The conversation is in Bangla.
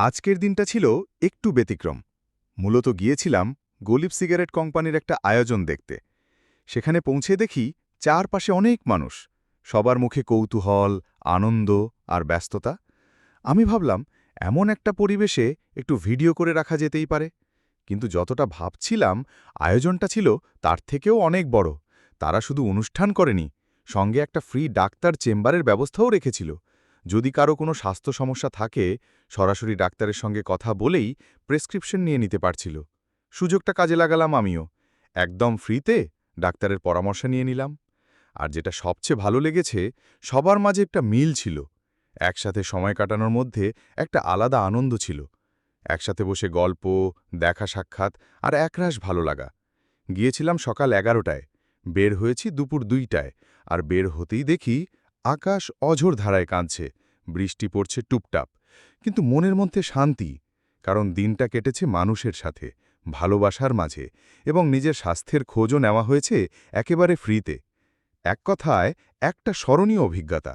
আজকের দিনটা ছিল একটু ব্যতিক্রম। মূলত গিয়েছিলাম গলিব সিগারেট কোম্পানির একটা আয়োজন দেখতে। সেখানে পৌঁছে দেখি চারপাশে অনেক মানুষ, সবার মুখে কৌতূহল, আনন্দ আর ব্যস্ততা। আমি ভাবলাম এমন একটা পরিবেশে একটু ভিডিও করে রাখা যেতেই পারে, কিন্তু যতটা ভাবছিলাম আয়োজনটা ছিল তার থেকেও অনেক বড়। তারা শুধু অনুষ্ঠান করেনি, সঙ্গে একটা ফ্রি ডাক্তার চেম্বারের ব্যবস্থাও রেখেছিল। যদি কারো কোনো স্বাস্থ্য সমস্যা থাকে, সরাসরি ডাক্তারের সঙ্গে কথা বলেই প্রেসক্রিপশন নিয়ে নিতে পারছিল। সুযোগটা কাজে লাগালাম আমিও। একদম ফ্রিতে ডাক্তারের পরামর্শ নিয়ে নিলাম। আর যেটা সবচেয়ে ভালো লেগেছে, সবার মাঝে একটা মিল ছিল। একসাথে সময় কাটানোর মধ্যে একটা আলাদা আনন্দ ছিল। একসাথে বসে গল্প, দেখা সাক্ষাৎ আর একরাশ ভালো লাগা। গিয়েছিলাম সকাল 11টায়, বের হয়েছি দুপুর 2টায়, আর বের হতেই দেখি আকাশ অঝোর ধারায় কাঁদছে, বৃষ্টি পড়ছে টুপটাপ। কিন্তু মনের মধ্যে শান্তি, কারণ দিনটা কেটেছে মানুষের সাথে, ভালোবাসার মাঝে, এবং নিজের স্বাস্থ্যের খোঁজও নেওয়া হয়েছে একেবারে ফ্রিতে। এক কথায় একটা স্মরণীয় অভিজ্ঞতা।